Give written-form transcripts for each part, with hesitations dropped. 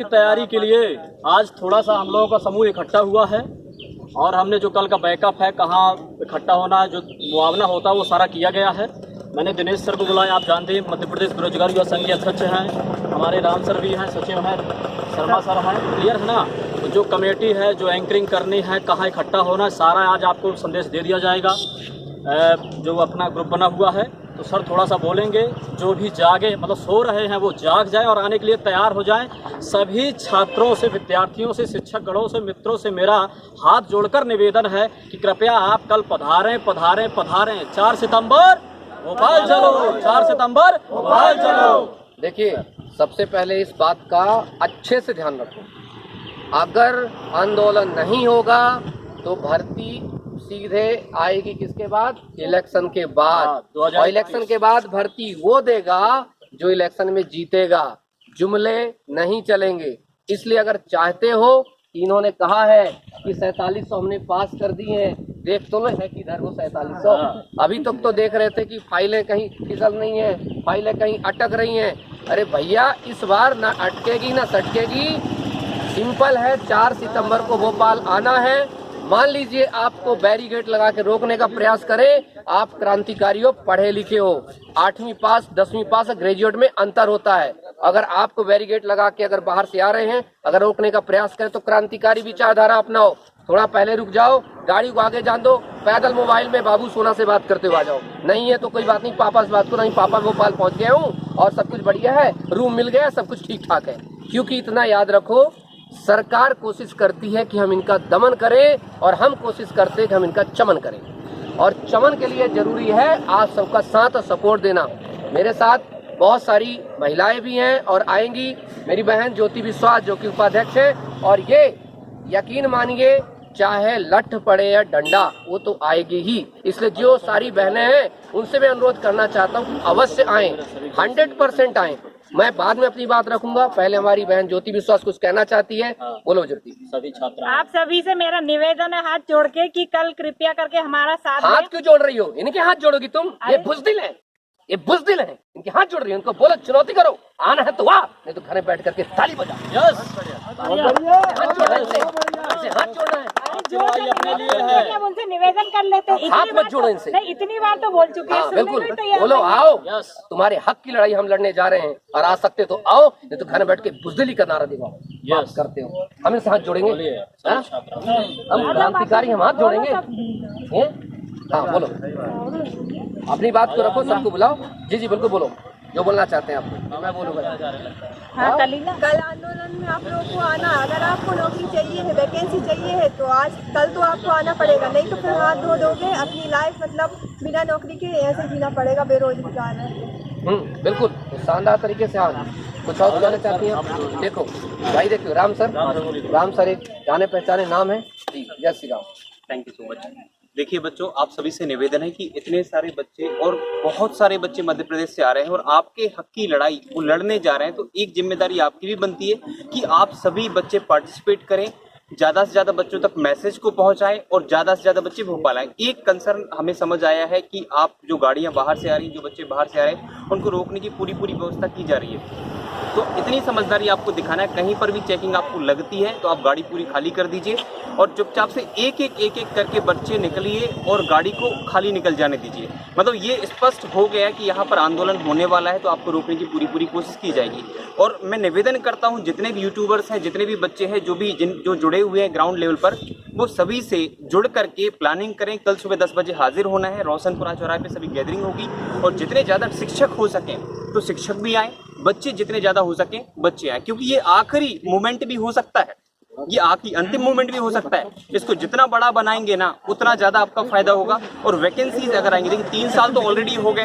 की तैयारी के लिए आज थोड़ा सा हम लोगों का समूह इकट्ठा हुआ है और हमने जो कल का बैकअप है, कहाँ इकट्ठा होना है, जो मुआवना होता है वो सारा किया गया है। मैंने दिनेश सर को बुलाया, आप जानते हैं मध्य प्रदेश बेरोजगार युवा संघ के अध्यक्ष हैं, हमारे राम सर भी हैं, सचिव हैं, शर्मा सर हैं, क्लियर है ना। तो जो कमेटी है, जो एंकरिंग करनी है, कहाँ इकट्ठा होना है, सारा आज आपको संदेश दे दिया जाएगा। जो अपना ग्रुप बना हुआ है तो सर थोड़ा सा बोलेंगे, जो भी जागे मतलब सो रहे हैं वो जाग जाएं और आने के लिए तैयार हो जाएं। सभी छात्रों से, विद्यार्थियों से, शिक्षक गणों से, मित्रों से मेरा हाथ जोड़कर निवेदन है कि कृपया आप कल पधारें पधारें पधारें। 4 सितंबर भोपाल चलो, 4 सितंबर भोपाल चलो। देखिए, सबसे पहले इस बात का अच्छे से ध्यान रखो, अगर आंदोलन नहीं होगा तो भर्ती सीधे आएगी किसके बाद? इलेक्शन के बाद। और इलेक्शन के बाद भर्ती वो देगा जो इलेक्शन में जीतेगा, जुमले नहीं चलेंगे। इसलिए अगर चाहते हो, इन्होंने कहा है कि 4700 हमने पास कर दी हैं, देख तो है किधर वो 4700। अभी तक तो देख रहे थे कि फाइलें कहीं फिसल नहीं है, फाइलें कहीं अटक रही हैं। अरे भैया, इस बार ना अटकेगी ना सटकेगी, सिंपल है। 4 सितंबर को भोपाल आना है। मान लीजिए आपको बैरिकेड लगा के रोकने का प्रयास करें, आप क्रांतिकारी हो, पढ़े लिखे हो, 8वीं पास 10वीं पास ग्रेजुएट में अंतर होता है। अगर आपको बैरिकेड लगा के अगर बाहर से आ रहे हैं, अगर रोकने का प्रयास करें तो क्रांतिकारी विचारधारा अपनाओ, थोड़ा पहले रुक जाओ, गाड़ी को आगे जान दो, पैदल मोबाइल में बाबू सोना से बात करते हुए आ जाओ। नहीं है तो कोई बात नहीं, पापा से बात करो, नहीं पापा भोपाल पहुंच गया हूँ और सब कुछ बढ़िया है, रूम मिल गया, सब कुछ ठीक ठाक है। क्योंकि इतना याद रखो, सरकार कोशिश करती है कि हम इनका दमन करें और हम कोशिश करते हैं कि हम इनका चमन करें। और चमन के लिए जरूरी है आप सबका साथ और सपोर्ट देना। मेरे साथ बहुत सारी महिलाएं भी हैं और आएंगी। मेरी बहन ज्योति विश्वास जो कि उपाध्यक्ष है, और ये यकीन मानिए चाहे लठ पड़े या डंडा, वो तो आएगी ही। इसलिए जो सारी बहनें हैं उनसे मैं अनुरोध करना चाहता हूँ, अवश्य आएं, 100% आएं। मैं बाद में अपनी बात रखूंगा, पहले हमारी बहन ज्योति विश्वास कुछ कहना चाहती है। बोलो ज्योति। सभी छात्र, आप सभी से मेरा निवेदन है हाथ जोड़ के कि कल कृपया करके हमारा साथ हाथ क्यों जोड़ रही हो? इनके हाथ जोड़ोगी तुम? ये बुजदिल है, ये बुजदिल है, इनके हाथ जोड़ रही हो। इनको बोलो चुनौती करो, आना है तो आ, नहीं तो घर में बैठ करके ताली बजा। यस, हाथ जोड़ना है, ऐसे हाथ जोड़ना है। अब उनसे निवेदन कर लेते हैं। हाथ मत जोड़ो इनसे। नहीं, इतनी बार तो बोल चुके हैं, सुनने बिल्कुल में तैयार बोलो, नहीं। आओ, यस। तुम्हारे हक की लड़ाई हम लड़ने जा रहे हैं और आ सकते तो आओ, नहीं तो घर में बैठ के बुजदिली का नारा दिखाओ। यस। करते हो, हम इनसे हाथ जोड़ेंगे, हाँ? छात्र हम क्रांतिकारी, हम हाथ जोड़ेंगे। हाँ बोलो, अपनी बात को रखो, सबको बुलाओ। जी जी बिल्कुल, बोलो जो बोलना चाहते हैं आप। मैं बोलूँगा। हाँ, कलीला। कल आंदोलन में आप लोगों को आना, अगर आपको नौकरी चाहिए है, वैकेंसी चाहिए है तो आज कल तो आपको आना पड़ेगा, नहीं तो फिर हाथ धो दोगे। अपनी लाइफ मतलब बिना नौकरी के ऐसे जीना पड़ेगा, बेरोजगार है। बिल्कुल, तो शानदार तरीके से आप कुछ और बताना चाहती हैं आप? देखो भाई, देखो राम सर एक जाने पहचाने नाम है जी। जय Shri Ram. Thank you so much. देखिए बच्चों, आप सभी से निवेदन है कि इतने सारे बच्चे और बहुत सारे बच्चे मध्य प्रदेश से आ रहे हैं और आपके हक की लड़ाई वो लड़ने जा रहे हैं, तो एक जिम्मेदारी आपकी भी बनती है कि आप सभी बच्चे पार्टिसिपेट करें, ज़्यादा से ज़्यादा बच्चों तक मैसेज को पहुंचाएं और ज़्यादा से ज़्यादा बच्चे भोपाल आएं। एक कंसर्न हमें समझ आया है कि आप जो गाड़ियां बाहर से आ रही हैं, जो बच्चे बाहर से आ रहे हैं, उनको रोकने की पूरी व्यवस्था की जा रही है। तो इतनी समझदारी आपको दिखाना है। कहीं पर भी चेकिंग आपको लगती है तो आप गाड़ी पूरी खाली कर दीजिए और चुपचाप से एक एक करके बच्चे निकलिए और गाड़ी को खाली निकल जाने दीजिए। मतलब ये स्पष्ट हो गया कि यहाँ पर आंदोलन होने वाला है, तो आपको रोकने की पूरी कोशिश की जाएगी। और मैं निवेदन करता हूँ, जितने भी यूट्यूबर्स हैं, जितने भी बच्चे हैं, जो जुड़े हुए हैं ग्राउंड लेवल पर, वो सभी से जुड़ करके प्लानिंग करें। कल सुबह 10 बजे हाजिर होना है, रोशनपुरा चौराहे पे सभी गैदरिंग होगी और जितने ज़्यादा शिक्षक हो सकें तो शिक्षक भी आए, बच्चे जितने ज़्यादा हो सकें बच्चे आए, क्योंकि ये आखिरी मोमेंट भी हो सकता है, ये आखिरी अंतिम मोमेंट भी हो सकता है। इसको जितना बड़ा बनाएंगे ना, उतना ज़्यादा आपका फायदा होगा। और वैकेंसीज अगर आएंगे, देखिए 3 साल तो ऑलरेडी हो गए,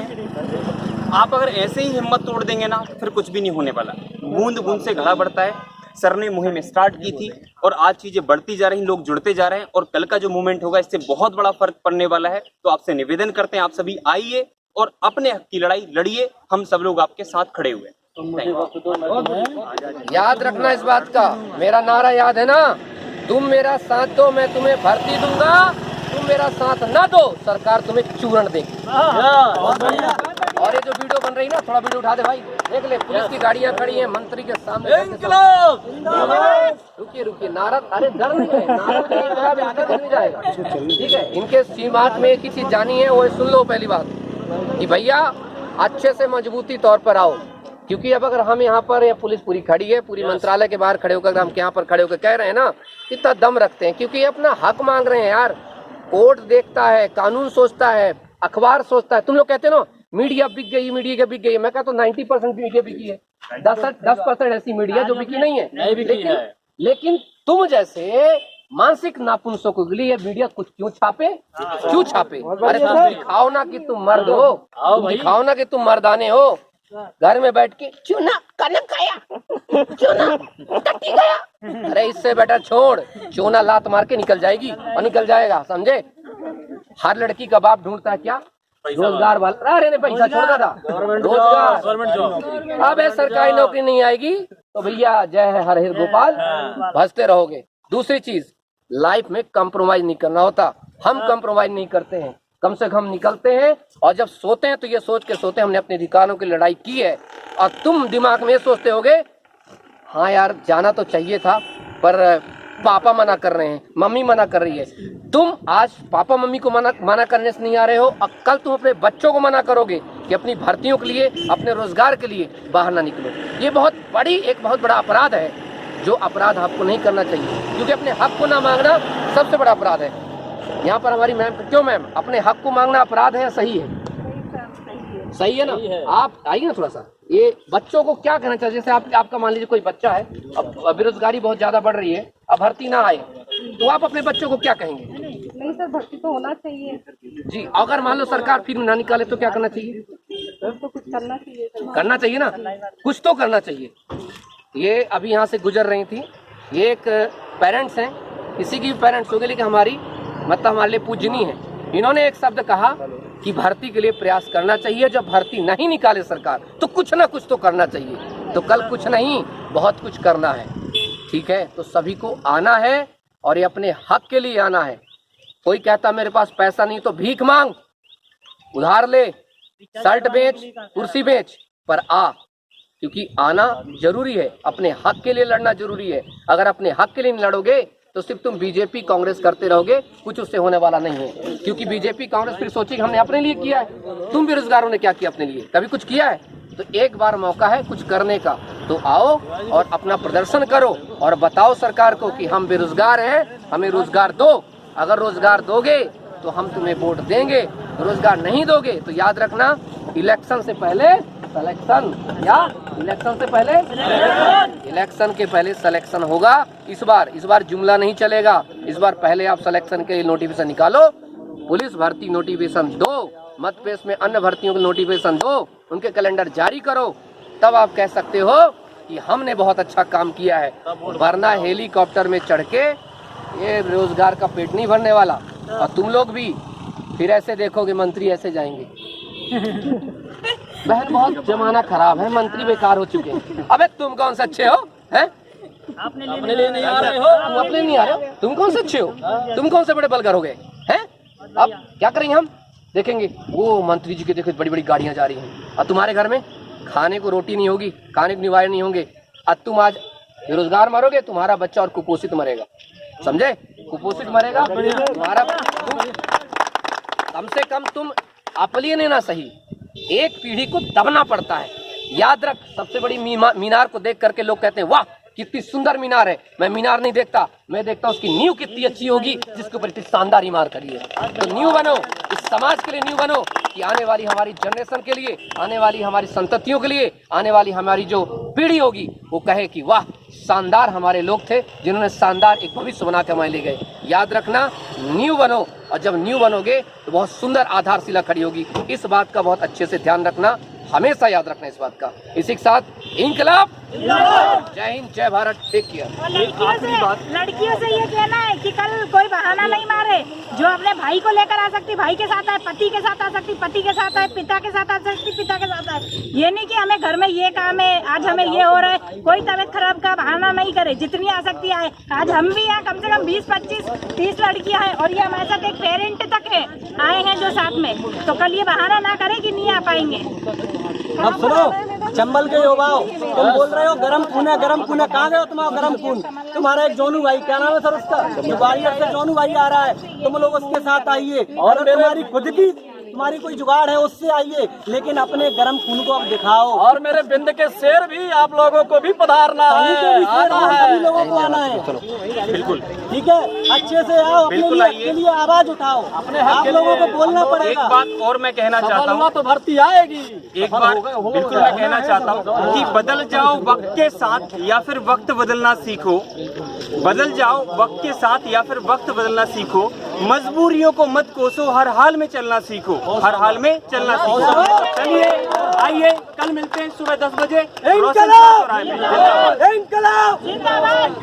आप अगर ऐसे ही हिम्मत तोड़ देंगे ना, फिर कुछ भी नहीं होने वाला। बूंद बूंद से घड़ा बढ़ता है। सर ने मुहिम स्टार्ट की थी और आज चीज़ें बढ़ती जा रही, लोग जुड़ते जा रहे हैं और कल का जो मूवमेंट होगा इससे बहुत बड़ा फर्क पड़ने वाला है। तो आपसे निवेदन करते हैं, आप सभी आइए और अपने हक की लड़ाई लड़िए, हम सब लोग आपके साथ खड़े हुए हैं। याद रखना इस बात का, मेरा नारा याद है ना, तुम मेरा साथ दो मैं तुम्हें भर्ती दूंगा, तुम मेरा साथ ना दो सरकार तुम्हें चूरण देगी। और ये जो वीडियो बन रही ना, थोड़ा वीडियो उठा दे भाई, देख ले पुलिस की गाड़ियां खड़ी हैं मंत्री के सामने। रुकिए नारा, अरे डर नहीं है, नारा नहीं जाएगा, ठीक है। इनके सीमात में एक ही चीज जानी है, वो सुन लो पहली बात कि भैया अच्छे से मजबूती तौर पर आओ, क्योंकि अब अगर हम यहाँ पर, या पुलिस पूरी खड़ी है, पूरी मंत्रालय के बाहर खड़े होकर हम यहाँ पर खड़े होकर कह रहे हैं ना, इतना दम रखते हैं, क्योंकि ये अपना हक मांग रहे हैं यार। कोर्ट देखता है, कानून सोचता है, अखबार सोचता है। तुम लोग कहते हो ना मीडिया बिक गई, मीडिया बिक गई, मैं कहता हूँ 90% मीडिया बिकी है, 10% ऐसी मीडिया जो बिकी नहीं है। लेकिन तुम जैसे मानसिक नापुंसकों के लिए मीडिया कुछ क्यों छापे? अरे तुम दिखाओ ना कि तुम मर्द हो, तुम दिखाओ ना कि तुम मर्दाने हो। घर में बैठ के चूना कनक गया, चूना टट्टी गया, अरे इससे बेटर छोड़, चूना लात मार के निकल जाएगी और निकल जाएगा, समझे। हर लड़की का बाप ढूंढता है क्या? रोजगार वाला। अरे पैसा छोड़ना था, रोजगार, गवर्नमेंट जॉब। अब सरकारी नौकरी नहीं आएगी तो भैया जय है हर गोपाल, भजते रहोगे। दूसरी चीज, लाइफ में कंप्रोमाइज नहीं करना होता। हम कंप्रोमाइज नहीं करते हैं, कम से कम निकलते हैं, और जब सोते हैं तो ये सोच के सोते हैं हमने अपने अधिकारों की लड़ाई की है। और तुम दिमाग में सोचते होगे हाँ यार जाना तो चाहिए था, पर पापा मना कर रहे हैं, मम्मी मना कर रही है। तुम आज पापा मम्मी को मना करने से नहीं आ रहे हो, और कल तुम अपने बच्चों को मना करोगे कि अपनी भर्तियों के लिए, अपने रोजगार के लिए बाहर ना निकलो। ये एक बहुत बड़ा अपराध है, जो अपराध आपको नहीं करना चाहिए, क्योंकि अपने हक को ना मांगना सबसे बड़ा अपराध है। यहाँ पर हमारी मैम, क्यों मैम, अपने हक को मांगना अपराध है या सही है? सही है ना? आप आइए ना थोड़ा सा, ये बच्चों को क्या कहना चाहिए? जैसे आपका मान लीजिए कोई बच्चा है, अब बेरोजगारी बहुत ज्यादा बढ़ रही है, अब भर्ती ना आए, तो आप अपने बच्चों को क्या कहेंगे? नहीं सर, भर्ती तो होना चाहिए जी। अगर मान लो सरकार फिर ना निकाले तो क्या करना चाहिए? तो कुछ करना चाहिए, करना चाहिए ना, कुछ तो करना चाहिए। ये अभी यहाँ से गुजर रही थी, ये एक पेरेंट्स हैं, किसी की भी पेरेंट्स हो गए, लेकिन हमारी मतलब हमारे लिए पूजनी है। इन्होंने एक शब्द कहा कि भर्ती के लिए प्रयास करना चाहिए, जब भर्ती नहीं निकाले सरकार तो कुछ ना कुछ तो करना चाहिए। तो कल कुछ नहीं, बहुत कुछ करना है, ठीक है। तो सभी को आना है, और ये अपने हक के लिए आना है। कोई कहता मेरे पास पैसा नहीं तो भीख मांग, उधार ले, शर्ट बेच, कुर्सी बेच, पर आ, क्योंकि आना जरूरी है, अपने हक के लिए लड़ना जरूरी है। अगर अपने हक के लिए नहीं लड़ोगे तो सिर्फ तुम बीजेपी कांग्रेस करते रहोगे, कुछ उससे होने वाला नहीं है। क्योंकि बीजेपी कांग्रेस फिर सोचेगी हमने अपने लिए किया है। तुम बेरोजगारों ने क्या किया अपने लिए? कभी कुछ किया है? तो एक बार मौका है कुछ करने का, तो आओ और अपना प्रदर्शन करो और बताओ सरकार को कि हम बेरोजगार हैं, हमें रोजगार दो। अगर रोजगार दोगे तो हम तुम्हें वोट देंगे, रोजगार नहीं दोगे तो याद रखना, इलेक्शन से पहले सिलेक्शन, या इलेक्शन से पहले इलेक्शन के पहले सिलेक्शन होगा। इस बार जुमला नहीं चलेगा। इस बार पहले आप सिलेक्शन के नोटिफिकेशन निकालो, पुलिस भर्ती नोटिफिकेशन दो, मत पेश में अन्य भर्तियों के नोटिफिकेशन दो, उनके कैलेंडर जारी करो, तब आप कह सकते हो कि हमने बहुत अच्छा काम किया है। वरना हेलीकॉप्टर में चढ़ के ये रोजगार का पेट नहीं भरने वाला। और तुम लोग भी फिर ऐसे देखोगे मंत्री ऐसे जाएंगे। बहन बहुत जमाना खराब है, मंत्री बेकार हो चुके हैं। अबे तुम कौन से अच्छे हो? हैं? अपने लिए नहीं आ रहे हो, तुम अपने नहीं आ रहे हो, तुम कौन से अच्छे हो? तुम कौन से बड़े बलगर हो गए हैं? अब क्या करेंगे हम? देखेंगे वो मंत्री जी के, देखो बड़ी बड़ी गाड़ियां जा रही हैं, और तुम्हारे घर में खाने को रोटी नहीं होगी, खाने को निवारण नहीं होंगे। अब तुम आज बेरोजगार मरोगे, तुम्हारा बच्चा और कुपोषित मरेगा, समझे? कुपोषित मरेगा तुम्हारा। कम से कम तुम अपने ने ना सही, एक पीढ़ी को दबना पड़ता है। याद रख, सबसे बड़ी मीनार को देख करके लोग कहते हैं वाह कितनी सुंदर मीनार है। मैं मीनार नहीं देखता, मैं देखता हूँ उसकी नींव कितनी अच्छी होगी, जिसके ऊपर इतनी शानदार इमारत करी है। तो नींव बनो, इस समाज के लिए नींव बनो, कि आने वाली हमारी जनरेशन के लिए, आने वाली हमारी संततियों के लिए, आने वाली हमारी जो पीढ़ी होगी वो कहे कि वाह शानदार हमारे लोग थे, जिन्होंने शानदार एक भविष्य बना के हमें ले गए। याद रखना, नींव बनो, और जब नींव बनोगे तो बहुत सुंदर आधारशिला खड़ी होगी। इस बात का बहुत अच्छे से ध्यान रखना। हमेशा याद रखना इस बात का। इसी के साथ इंकलाब, जय हिंद, जय भारत, टेक केयर। और लड़कियों से ये कहना है कि कल कोई बहाना नहीं मारे, जो अपने भाई को लेकर आ सकती भाई के साथ आए, पति के साथ आ सकती पति के साथ आए, पिता के साथ आ सकती पिता के साथ आए। ये नहीं कि हमें घर में ये काम है, आज हमें ये हो रहा है, कोई तबीयत खराब का बहाना नहीं करे, जितनी आ सकती आए। आज हम भी हैं, कम से कम 20, 25, 30 लड़कियां हैं और ये हमारे साथ एक पेरेंट तक है आए हैं जो साथ में, तो कल ये बहाना ना करे कि नहीं आ पाएंगे। अब सुनो, चंबल के युवाओं, तुम बोल रहे हो गरम खून है, गरम खून है, कहाँ गए हो तुम्हारा गरम खून? तुम्हारा एक जोनू भाई, क्या नाम है सर उसका, ग्वालियर से जोनू भाई आ रहा है, तुम लोग उसके साथ आइए। और तुम्हारी खुद की तुम्हारी कोई जुगाड़ है उससे आइए, लेकिन अपने गरम खून को अब दिखाओ। और मेरे बिंद के शेर भी आप लोगों को भी पधारना है, सभी लोगों को आना है, बिल्कुल ठीक है, अच्छे से आओ, अपने लिए आवाज उठाओ, अपने आप लोगों को बोलना एक पड़ेगा। बात और मैं कहना चाहता हूँ, तो भर्ती आएगी। एक बार बिल्कुल मैं कहना चाहता हूँ कि बदल जाओ वक्त के साथ या फिर वक्त बदलना सीखो, बदल जाओ वक्त के साथ या फिर वक्त बदलना सीखो, मजबूरियों को मत कोसो, हर हाल में चलना सीखो, हर हाल में चलना सीखो। चलिए आइए, कल मिलते हैं सुबह 10 बजे। इंकलाब! इंकलाब! जिंदाबाद।